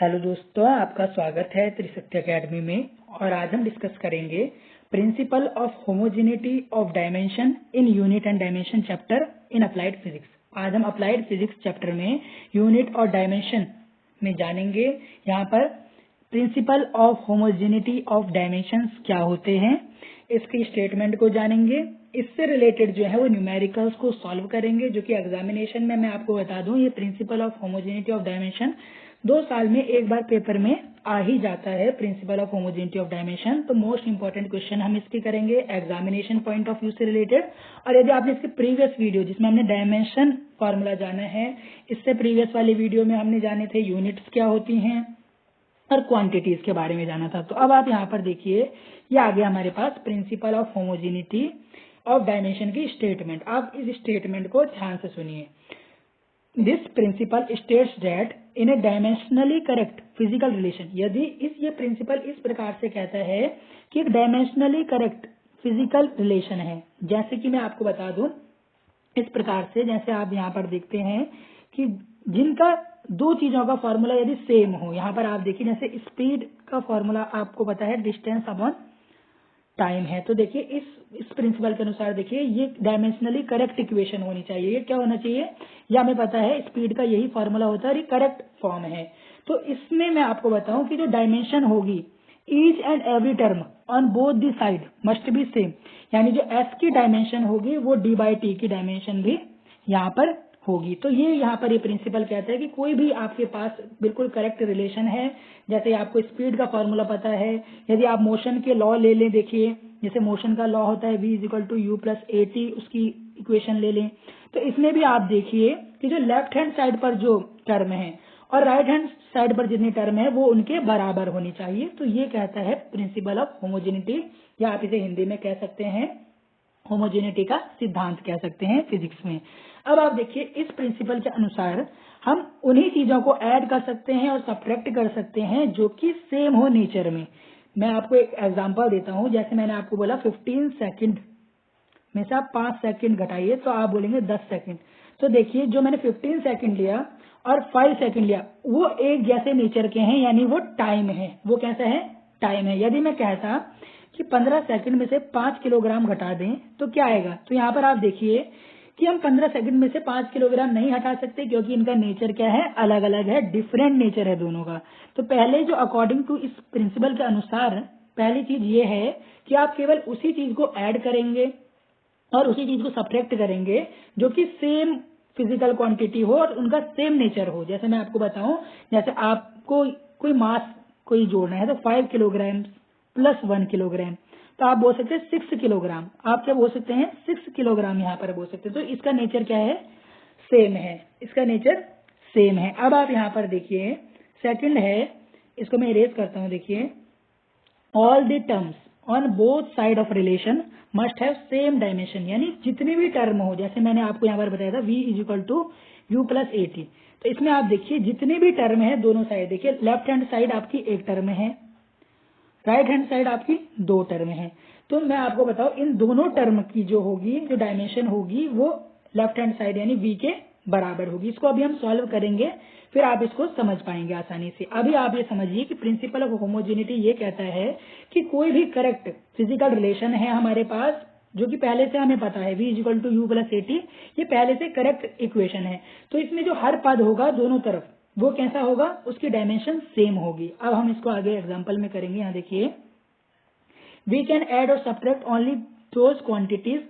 Hello दोस्तों, आपका स्वागत है त्रिशक्ति एकेडमी में। और आज हम डिस्कस करेंगे principal of homogeneity of dimension in unit and dimension chapter in applied physics. आज हम अप्लाइड फिजिक्स चैप्टर में यूनिट और डायमेंशन में जानेंगे यहाँ पर principal of homogeneity of dimensions क्या होते हैं, इसकी स्टेटमेंट को जानेंगे। इससे रिलेटेड जो है वो न्यूमेरिकल्स को सॉल्व करेंगे, जो कि एग्जामिनेशन में मैं आपको बता दूं, ये principal of homogeneity of dimension 2 साल में एक बार पेपर में आ ही जाता है। Principal of homogeneity of dimension तो मोस्ट इंपॉर्टेंट क्वेश्चन हम इसकी करेंगे एग्जामिनेशन पॉइंट ऑफ व्यू से रिलेटेड। और यदि आपने इसके प्रीवियस वीडियो जिसमें हमने डायमेंशन फॉर्मूला जाना है, इससे प्रीवियस वाली वीडियो में हमने जाने थे यूनिट्स क्या होती हैं और क्वांटिटीज के बारे में जाना था। तो अब आप यहाँ पर देखिए, ये आ गया हमारे पास principle of homogeneity of dimension की स्टेटमेंट। आप इस स्टेटमेंट को ध्यान से सुनिए। This principle states that in a dimensionally correct physical relation, यदि ये प्रिंसिपल इस प्रकार से कहता है कि एक डायमेंशनली करेक्ट फिजिकल रिलेशन है। जैसे कि मैं आपको बता दूं इस प्रकार से, जैसे आप यहाँ पर देखते हैं कि जिनका दो चीजों का फॉर्मूला यदि सेम हो, यहाँ पर आप देखिए जैसे स्पीड का फॉर्मूला आपको पता है डिस्टेंस अपॉन टाइम है। तो देखिए इस प्रिंसिपल के अनुसार देखिए ये डायमेंशनली करेक्ट इक्वेशन होनी चाहिए। ये क्या होना चाहिए, ये हमें पता है स्पीड का यही फॉर्मूला होता है और ये करेक्ट फॉर्म है। तो इसमें मैं आपको बताऊं कि जो डायमेंशन होगी each and every term on both the side must be same, यानी जो एस की डायमेंशन होगी वो डी बाई टी की डायमेंशन भी यहाँ पर होगी। तो ये यहाँ पर ये प्रिंसिपल कहता है कि कोई भी आपके पास बिल्कुल करेक्ट रिलेशन है। जैसे आपको स्पीड का फॉर्मूला पता है, यदि आप मोशन के लॉ ले लें, देखिए जैसे मोशन का लॉ होता है v equal to u plus a t, उसकी इक्वेशन ले लें। तो इसमें भी आप देखिए कि जो लेफ्ट हैंड साइड पर जो टर्म है और राइट हैंड साइड पर जितनी टर्म है वो उनके बराबर होनी चाहिए। तो ये कहता है प्रिंसिपल ऑफ होमोजेनिटी, या आप इसे हिंदी में कह सकते हैं होमोजेनिटी का सिद्धांत कह सकते हैं फिजिक्स में। अब आप देखिए इस प्रिंसिपल के अनुसार हम उन्हीं चीजों को ऐड कर सकते हैं और सब्ट्रैक्ट कर सकते हैं जो कि सेम हो नेचर में। मैं आपको एक एग्जांपल देता हूं। जैसे मैंने आपको बोला 15 सेकंड में से आप 5 सेकंड घटाइए तो आप बोलेंगे 10 सेकंड। तो देखिए जो मैंने 15 सेकंड लिया और 5 सेकंड लिया वो एक जैसे नेचर के हैं, यानी वो टाइम है। वो कैसा है, टाइम है। यदि मैं कहता कि 15 सेकंड में से 5 किलोग्राम घटा दें तो क्या आएगा, तो यहाँ पर आप देखिए कि हम 15 सेकंड में से 5 किलोग्राम नहीं हटा सकते, क्योंकि इनका नेचर क्या है, अलग अलग है, डिफरेंट नेचर है दोनों का। तो पहले जो अकॉर्डिंग टू इस प्रिंसिपल के अनुसार पहली चीज ये है कि आप केवल उसी चीज को ऐड करेंगे और उसी चीज को सब्ट्रैक्ट करेंगे जो कि सेम फिजिकल क्वांटिटी हो और उनका सेम नेचर हो। जैसे मैं आपको बताऊं, जैसे आपको कोई मास कोई जोड़ना है तो 5 किलोग्राम प्लस 1 किलोग्राम, तो आप बोल सकते हैं 6 किलोग्राम। आप क्या बोल सकते हैं, 6 किलोग्राम यहाँ पर बोल सकते हैं। तो इसका नेचर क्या है, सेम है, इसका नेचर सेम है। अब आप यहाँ पर देखिए सेकंड है, इसको मैं इरेज करता हूँ। देखिए all the terms on both side of relation must have same dimension, यानी जितनी भी टर्म हो, जैसे मैंने आपको यहाँ पर बताया था v is equal to u plus a t. तो इसमें आप देखिए जितनी भी टर्म है दोनों साइड, देखिए लेफ्ट हैंड साइड आपकी एक टर्म है, राइट हैंड साइड आपकी 2 टर्म है। तो मैं आपको बताऊं इन दोनों टर्म की जो होगी, जो डायमेंशन होगी वो लेफ्ट हैंड साइड यानी v के बराबर होगी। इसको अभी हम सॉल्व करेंगे, फिर आप इसको समझ पाएंगे आसानी से। अभी आप ये समझिए कि प्रिंसिपल ऑफ होमोजेनिटी ये कहता है कि कोई भी करेक्ट फिजिकल रिलेशन है हमारे पास, जो कि पहले से हमें पता है v is equal to u plus a t, ये पहले से करेक्ट इक्वेशन है। तो इसमें जो हर पद होगा दोनों तरफ वो कैसा होगा, उसकी डायमेंशन सेम होगी। अब हम इसको आगे एग्जांपल में करेंगे। यहाँ देखिए वी कैन ऐड और subtract only those quantities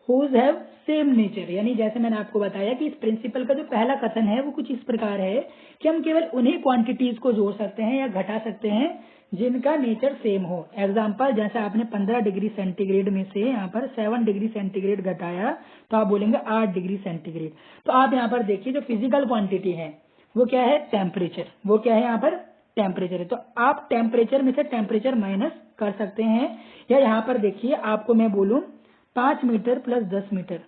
whose have same nature, यानी जैसे मैंने आपको बताया कि इस प्रिंसिपल का जो पहला कथन है वो कुछ इस प्रकार है कि हम केवल उन्हीं क्वांटिटीज को जोड़ सकते हैं या घटा सकते हैं जिनका नेचर सेम हो। एग्जाम्पल, जैसे आपने 15 डिग्री सेंटीग्रेड में से यहाँ पर 7 डिग्री सेंटीग्रेड घटाया तो आप बोलेंगे 8 डिग्री सेंटीग्रेड। तो आप यहाँ पर देखिए जो फिजिकल क्वांटिटी है वो क्या है, टेम्परेचर। वो क्या है यहाँ पर, टेम्परेचर है। तो आप टेम्परेचर में से टेम्परेचर माइनस कर सकते हैं, या यहाँ पर देखिए आपको मैं बोलूं 5 मीटर प्लस 10 मीटर,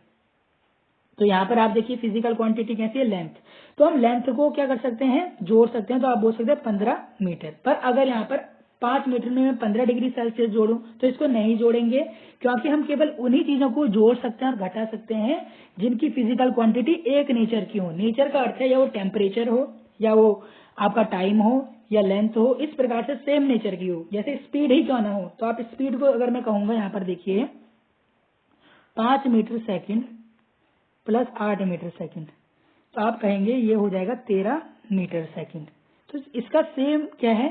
तो यहाँ पर आप देखिए फिजिकल क्वांटिटी कैसी है, लेंथ। तो हम लेंथ को क्या कर सकते हैं, जोड़ सकते हैं। तो आप बोल सकते हैं 15 मीटर। पर अगर यहाँ पर 5 मीटर में मैं 15 डिग्री सेल्सियस जोड़ूं तो इसको नहीं जोड़ेंगे, क्योंकि हम केवल उन्हीं चीजों को जोड़ सकते हैं और घटा सकते हैं जिनकी फिजिकल क्वांटिटी एक नेचर की हो। नेचर का अर्थ है या वो टेम्परेचर हो, या वो आपका टाइम हो या लेंथ हो, इस प्रकार से सेम नेचर की हो, जैसे स्पीड ही क्यों ना हो। तो आप स्पीड को अगर मैं कहूंगा यहाँ पर देखिए 5 metre second plus 8 metre second, तो आप कहेंगे ये हो जाएगा 13 मीटर सेकंड। तो इसका सेम क्या है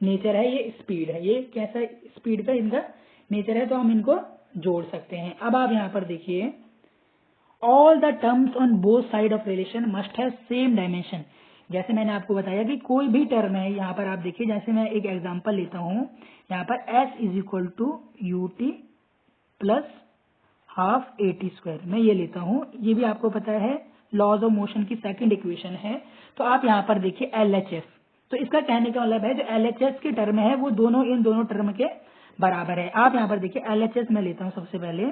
नेचर है, ये स्पीड है, ये कैसा स्पीड का इनका नेचर है, तो हम इनको जोड़ सकते हैं। अब आप यहाँ पर देखिए all the terms on both side of relation must have same dimension. जैसे मैंने आपको बताया कि कोई भी टर्म है, यहाँ पर आप देखिए, जैसे मैं एक एग्जांपल लेता हूँ, यहाँ पर s is equal to u t plus half a t square, मैं ये लेता हूँ। ये भी आपको पता है लॉज ऑफ मोशन की सेकंड इक्वेशन है। तो आप यहाँ पर देखिए एल एच एस, तो इसका कहने का मतलब है जो एल एच एस की टर्म है वो दोनों इन दोनों टर्म के बराबर है। आप यहाँ पर देखिए एल एच एस मैं लेता हूँ सबसे पहले,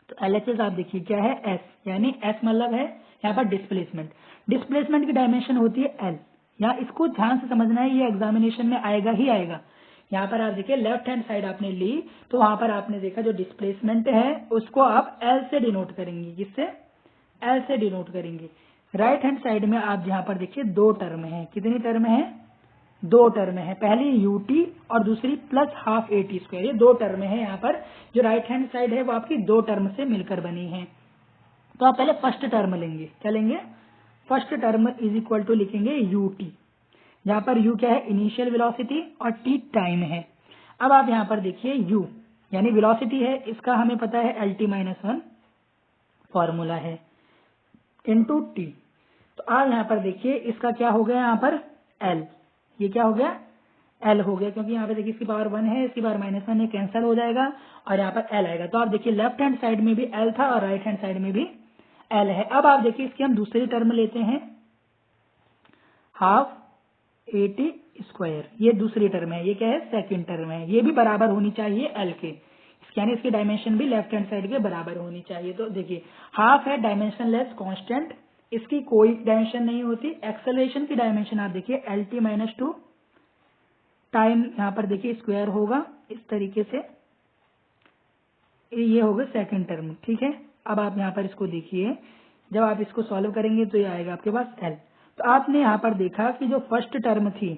तो एलएचएस आप देखिए क्या है एस, यानी एस मतलब है यहाँ पर डिस्प्लेसमेंट। डिस्प्लेसमेंट की डायमेंशन होती है एल। यहाँ इसको ध्यान से समझना है, ये एग्जामिनेशन में आएगा ही आएगा। यहाँ पर आप देखिए लेफ्ट हैंड साइड आपने ली, तो वहां पर आपने देखा जो डिस्प्लेसमेंट है उसको आप एल से डिनोट करेंगे, किससे, एल से डिनोट करेंगे। राइट हैंड साइड में आप यहाँ पर देखिए दो टर्म है, कितनी टर्म है, दो टर्म है, पहली यूटी और दूसरी plus half a t square, ये दो टर्म है। यहाँ पर जो राइट हैंड साइड है वो आपकी दो टर्म से मिलकर बनी है। तो आप पहले फर्स्ट टर्म लेंगे, क्या लेंगे, first term is equal to लिखेंगे यूटी, जहाँ पर यू क्या है इनिशियल वेलोसिटी और टी टाइम है। अब आप यहाँ पर देखिए यू यानी वेलोसिटी है, इसका हमें पता है L T minus one formula है इनटू टी। तो आप यहाँ पर देखिए इसका क्या हो गया यहाँ पर एल, ये क्या हो गया एल हो गया, क्योंकि यहाँ पे देखिए इसकी पावर 1 है, इसकी पावर माइनस 1 है, कैंसिल हो जाएगा और यहाँ पर एल आएगा। तो आप देखिए लेफ्ट हैंड साइड में भी एल था और राइट हैंड साइड में भी एल है। अब आप देखिए इसकी हम दूसरी टर्म लेते हैं हाफ ए टी स्क्वायर, ये दूसरी टर्म है, ये क्या है सेकंड टर्म है, ये भी बराबर होनी चाहिए एल के, यानी इसकी डायमेंशन भी लेफ्ट हैंड साइड के बराबर होनी चाहिए। तो देखिए हाफ है डायमेंशन लेस कांस्टेंट, इसकी कोई डायमेंशन नहीं होती। एक्सेलरेशन की डायमेंशन आप देखिए L T minus two, time यहाँ पर देखिए स्क्वायर होगा इस तरीके से, ये होगा सेकंड टर्म, ठीक है। अब आप यहाँ पर इसको देखिए, जब आप इसको सॉल्व करेंगे तो ये आएगा आपके पास एल। तो आपने यहाँ पर देखा कि जो फर्स्ट टर्म थी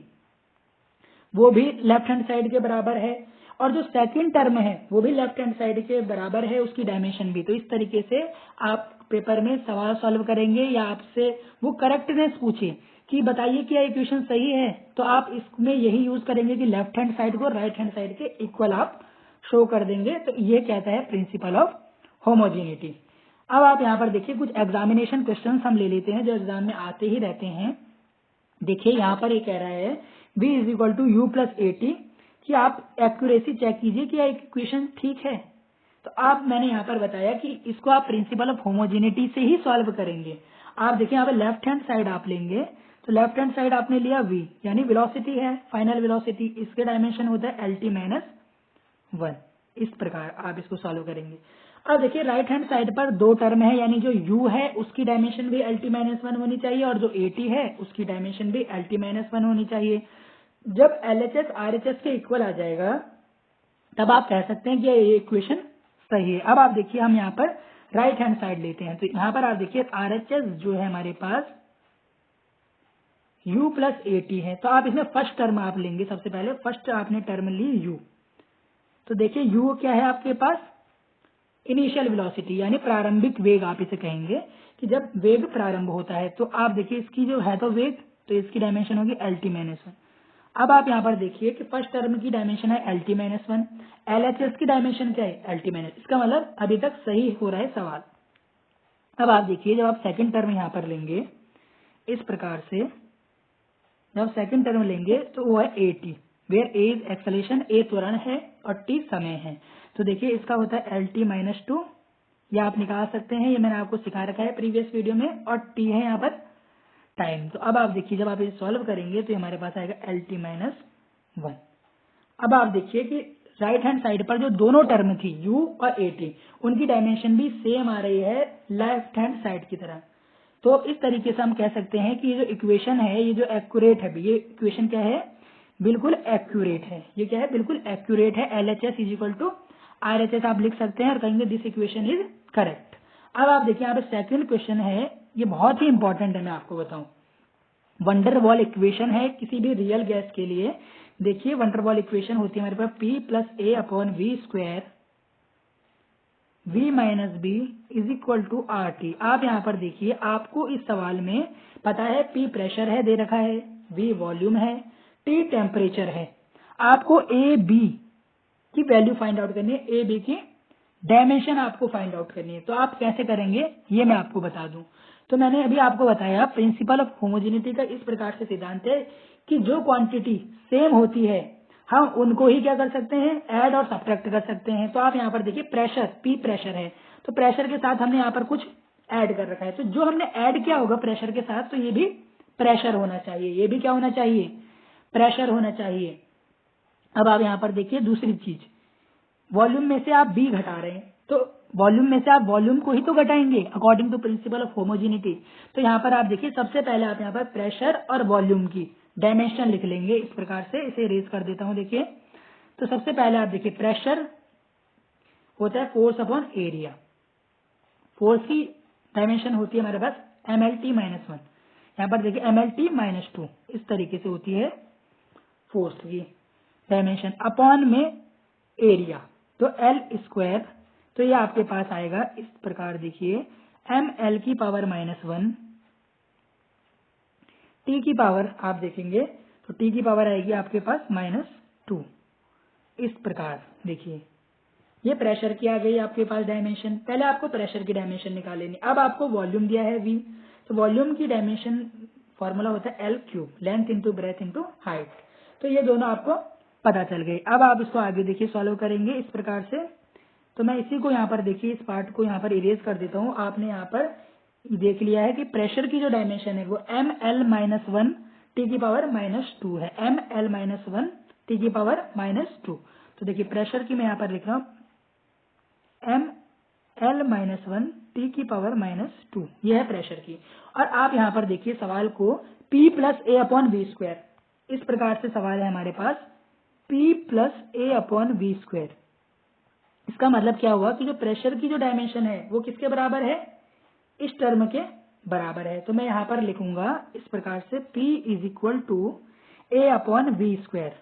वो भी लेफ्ट हैंड साइड के बराबर है और जो सेकंड टर्म है वो भी लेफ्ट हैंड साइड के बराबर है, उसकी डायमेंशन भी। तो इस तरीके से आप पेपर में सवाल सॉल्व करेंगे या आपसे वो करेक्टनेस पूछे कि बताइए क्या इक्वेशन सही है, तो आप इसमें यही यूज करेंगे कि लेफ्ट हैंड साइड को राइट हैंड साइड के इक्वल आप शो कर देंगे। तो ये कहता है प्रिंसिपल ऑफ होमोजेनिटी। अब आप यहाँ पर देखिए कुछ एग्जामिनेशन क्वेश्चन हम ले लेते हैं जो एग्जाम में आते ही रहते हैं। देखिए यहाँ पर ये कह रहा है v is equal to u plus a t, कि आप एक्यूरेसी चेक कीजिए कि यह इक्वेशन ठीक है। तो आप मैंने यहाँ पर बताया कि इसको आप प्रिंसिपल ऑफ होमोजेनिटी से ही सॉल्व करेंगे। आप देखिए यहाँ पे लेफ्ट हैंड साइड आप लेंगे, तो लेफ्ट हैंड साइड आपने लिया v यानी वेलोसिटी है, फाइनल वेलोसिटी, इसके डायमेंशन होता है एल टी माइनस वन। इस प्रकार आप इसको सॉल्व करेंगे। अब देखिए राइट हैंड साइड पर दो टर्म है, यानी जो u है उसकी डायमेंशन भी एल टी माइनस वन होनी चाहिए और जो ए टी है उसकी डायमेंशन भी एल टी माइनस वन होनी चाहिए। जब L H S R H S के इक्वल आ जाएगा तब आप कह सकते हैं कि ये इक्वेशन सही है। अब आप देखिए हम यहाँ पर राइट हैंड साइड लेते हैं, तो यहाँ पर आप देखिए आर एच एस जो है हमारे पास u प्लस ए टी है। तो आप इसमें फर्स्ट टर्म आप लेंगे, सबसे पहले फर्स्ट आपने टर्म ली u, तो देखिए u क्या है आपके पास इनिशियल वेलोसिटी यानी प्रारंभिक वेग, आप इसे कहेंगे कि जब वेग प्रारंभ होता है। तो आप देखिए इसकी जो है तो वेग, तो इसकी डायमेंशन होगी एल टी माइनस वन। अब आप यहाँ पर देखिए कि फर्स्ट टर्म की डायमेंशन है L T minus one, L H S की डायमेंशन क्या है एल टी माइनस, इसका मतलब अभी तक सही हो रहा है सवाल। अब आप देखिए जब आप सेकंड टर्म यहाँ पर लेंगे इस प्रकार से, जब सेकंड टर्म लेंगे तो वो है a t, where a is acceleration, a त्वरण है और टी समय है। तो देखिए इसका होता है एल टी माइनस टू, या आप निकाल सकते हैं, ये मैंने आपको सिखा रखा है प्रीवियस वीडियो में, और टी है यहाँ पर टाइम। तो अब आप देखिए जब आप इसे सॉल्व करेंगे तो हमारे पास आएगा एल टी माइनस वन। अब आप देखिए कि राइट हैंड साइड पर जो दोनों टर्म थी u और ए टी, उनकी डायमेंशन भी सेम आ रही है लेफ्ट हैंड साइड की तरह। तो इस तरीके से हम कह सकते हैं कि ये जो इक्वेशन है, ये जो एक्यूरेट है, ये इक्वेशन क्या है बिल्कुल एक्यूरेट है। ये क्या है बिल्कुल एक्यूरेट है। L H S is equal to R H S आप लिख सकते हैं और कहेंगे दिस इक्वेशन इज करेक्ट। अब आप देखिए यहाँ पे सेकंड क्वेश्चन है, ये बहुत ही इंपॉर्टेंट है, मैं आपको बताऊं। वंडर वॉल इक्वेशन है किसी भी रियल गैस के लिए। देखिए वंडर वॉल इक्वेशन होती है हमारे पास P plus a upon v square V minus b is equal to R T. आप यहाँ पर देखिए, आपको इस सवाल में पता है P प्रेशर है दे रखा है, V वॉल्यूम है, T टेम्परेचर है। आपको ए बी की वैल्यू फाइंड आउट करनी है, ए बी की डायमेंशन आपको फाइंड आउट करनी है। तो आप कैसे करेंगे ये मैं आपको बता दूं। तो मैंने अभी आपको बताया प्रिंसिपल ऑफ होमोजेनिटी का इस प्रकार से सिद्धांत है कि जो क्वांटिटी सेम होती है हम उनको ही क्या कर सकते हैं, ऐड और सब्ट्रैक्ट कर सकते हैं। तो आप यहाँ पर देखिए प्रेशर, पी प्रेशर है, तो प्रेशर के साथ हमने यहाँ पर कुछ ऐड कर रखा है, तो जो हमने ऐड किया होगा प्रेशर के साथ, तो ये भी प्रेशर होना चाहिए, ये भी क्या होना चाहिए, प्रेशर होना चाहिए। अब आप यहाँ पर देखिए दूसरी चीज, वॉल्यूम में से आप बी घटा रहे हैं, तो वॉल्यूम में से आप वॉल्यूम को ही तो घटाएंगे according to principle of homogeneity. तो यहाँ पर आप देखिए सबसे पहले आप यहाँ पर प्रेशर और वॉल्यूम की डायमेंशन लिख लेंगे इस प्रकार से। इसे रेज कर देता हूं देखिए। तो सबसे पहले आप देखिए प्रेशर होता है फोर्स अपॉन एरिया, फोर्स की डायमेंशन होती है हमारे पास MLT माइनस 1, यहाँ पर देखिए MLT माइनस 2, इस तरीके से होती है फोर्स की डायमेंशन अपॉन में एरिया, तो L स्क्वायर। तो ये आपके पास आएगा इस प्रकार देखिए ML की पावर माइनस 1, T की पावर आप देखेंगे तो T की पावर आएगी आपके पास माइनस 2। इस प्रकार देखिए ये प्रेशर की आ गई आपके पास डायमेंशन। पहले आपको प्रेशर की डायमेंशन निकाल लेनी। अब आपको वॉल्यूम दिया है V, तो वॉल्यूम की डायमेंशन फॉर्मूला होता है L cube, length into breadth into height. तो ये दोनों आपको पता चल गए। अब आप इसको आगे देखिए सॉल्व करेंगे इस प्रकार से। तो मैं इसी को यहाँ पर देखिए इस पार्ट को यहाँ पर इरेज कर देता हूँ। आपने यहाँ पर देख लिया है कि प्रेशर की जो डायमेंशन है वो ML माइनस 1 T की पावर माइनस 2 है, ML माइनस 1 T की पावर माइनस 2। तो देखिए प्रेशर की मैं यहाँ पर लिख रहा हूँ ML माइनस 1 T की पावर माइनस 2, यह है प्रेशर की। और आप यहाँ पर देखिए सवाल को P plus a upon v square, इस प्रकार से सवाल है हमारे पास P plus a upon v square. इसका मतलब क्या हुआ कि जो प्रेशर की जो डायमेंशन है वो किसके बराबर है, इस टर्म के बराबर है। तो मैं यहाँ पर लिखूंगा इस प्रकार से P is equal to a upon v square,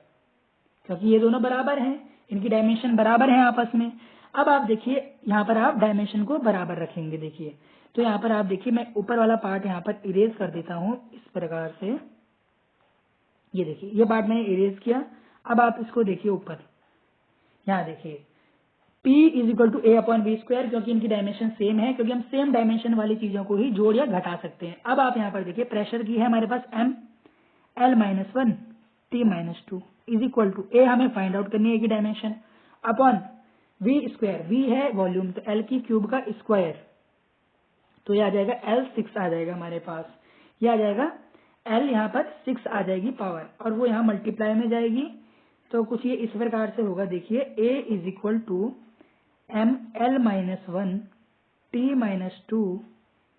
क्योंकि ये दोनों बराबर हैं, इनकी डायमेंशन बराबर है आपस में। अब आप देखिए यहाँ पर आप डायमेंशन को बराबर रखेंगे देखिए। तो यहाँ पर आप देखिए मैं ऊपर वाला पार्ट यहाँ पर इरेज कर देता हूँ इस प्रकार से। ये देखिए ये पार्ट मैंने इरेज किया। अब आप इसको देखिए ऊपर, यहाँ देखिए P is equal to a upon v square, क्योंकि इनकी डायमेंशन सेम है, क्योंकि हम सेम डायमेंशन वाली चीजों को ही जोड़ या घटा सकते हैं। अब आप यहाँ पर देखिए प्रेशर की है हमारे पास ML minus 1 T minus 2 is equal to a, हमें फाइंड आउट करनी है कि dimension, upon v square, v है वॉल्यूम, तो L की क्यूब का स्क्वायर, तो ये आ जाएगा L6 आ जाएगा हमारे पास। ये आ जाएगा L यहाँ पर 6 आ जाएगी पावर, और वो यहाँ मल्टीप्लाई में जाएगी। तो कुछ ये इस प्रकार से होगा देखिए A is equal to ML minus 1 T minus 2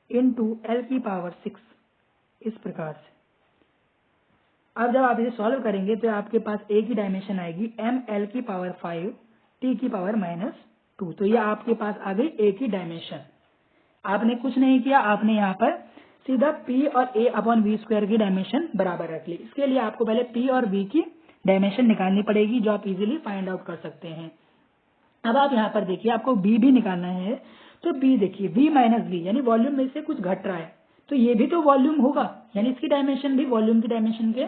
into L की पावर 6, इस प्रकार से। अब जब आप इसे सॉल्व करेंगे तो आपके पास A की डायमेंशन आएगी ML की पावर 5 T की पावर माइनस 2। तो ये आपके पास आ गई A की डायमेंशन। आपने कुछ नहीं किया, आपने यहाँ पर सीधा P और A अपॉन वी स्क्वायर की डायमेंशन बराबर रख ली। इसके लिए आपको पहले P और V की डायमेंशन निकालनी पड़ेगी, जो आप इजीली फाइंड आउट कर सकते हैं। अब आप यहाँ पर देखिए आपको B भी निकालना है, तो B देखिए V माइनस V यानी वॉल्यूम में से कुछ घट रहा है, तो ये भी तो वॉल्यूम होगा, यानी इसकी डायमेंशन भी वॉल्यूम की डायमेंशन के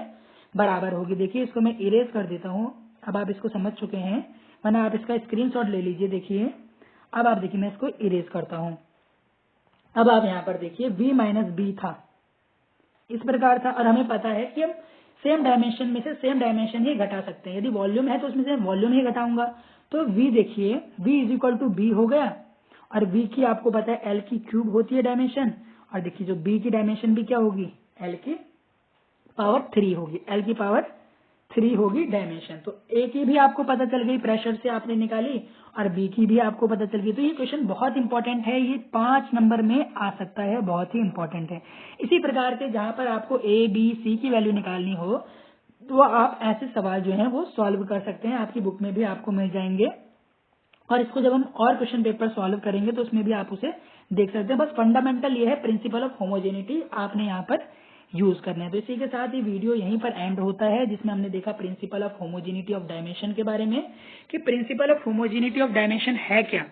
बराबर होगी। देखिए इसको मैं इरेज कर देता हूँ। अब आप इसको समझ चुके हैं, वरना आप इसका स्क्रीनशॉट ले लीजिए। देखिए अब आप देखिए मैं इसको इरेज करता हूँ। अब आप यहाँ पर देखिए V माइनस B था, इस प्रकार था, और हमें पता है कि हम सेम डायमेंशन में से सेम डायमेंशन ही घटा सकते हैं। यदि वॉल्यूम है तो उसमें से वॉल्यूम ही घटाऊंगा। तो V देखिए V is equal to B हो गया, और V की आपको पता है L की क्यूब होती है डायमेंशन, और देखिए जो B की डायमेंशन भी क्या होगी, L की पावर 3 होगी, L की पावर 3 होगी डायमेंशन। तो A की भी आपको पता चल गई, प्रेशर से आपने निकाली, और B की भी आपको पता चल गई। तो ये क्वेश्चन बहुत इंपॉर्टेंट है, ये 5 नंबर में आ सकता है, बहुत ही इंपॉर्टेंट है। इसी प्रकार के जहां पर आपको A B C की वैल्यू निकालनी हो, तो आप ऐसे सवाल जो है वो सॉल्व कर सकते हैं, आपकी बुक में भी आपको मिल जाएंगे। और इसको जब हम और क्वेश्चन पेपर सॉल्व करेंगे तो उसमें भी आप उसे देख सकते हैं। बस फंडामेंटल ये है प्रिंसिपल ऑफ होमोजेनिटी, आपने यहाँ पर यूज करने हैं। तो इसी के साथ ये वीडियो यहीं पर एंड होता है, जिसमें हमने देखा principal of homogeneity of dimension के बारे में कि principal of homogeneity of dimension है क्या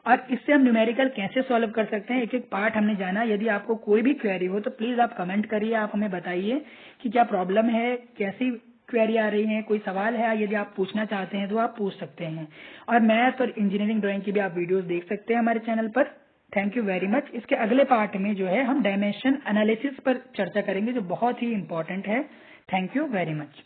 और इससे हम न्यूमेरिकल कैसे सॉल्व कर सकते हैं। एक एक पार्ट हमने जाना। यदि आपको कोई भी क्वेरी हो तो प्लीज आप कमेंट करिए, आप हमें बताइए कि क्या प्रॉब्लम है, कैसी क्वेरी आ रही है, कोई सवाल है, यदि आप पूछना चाहते हैं तो आप पूछ सकते हैं। और मैथ और इंजीनियरिंग ड्राइंग की भी आप वीडियोस देख सकते हैं हमारे चैनल पर। Thank you very much. इसके अगले पार्ट में जो है हम डायमेंशन एनालिसिस पर चर्चा करेंगे, जो बहुत ही इंपॉर्टेंट है। Thank you very much.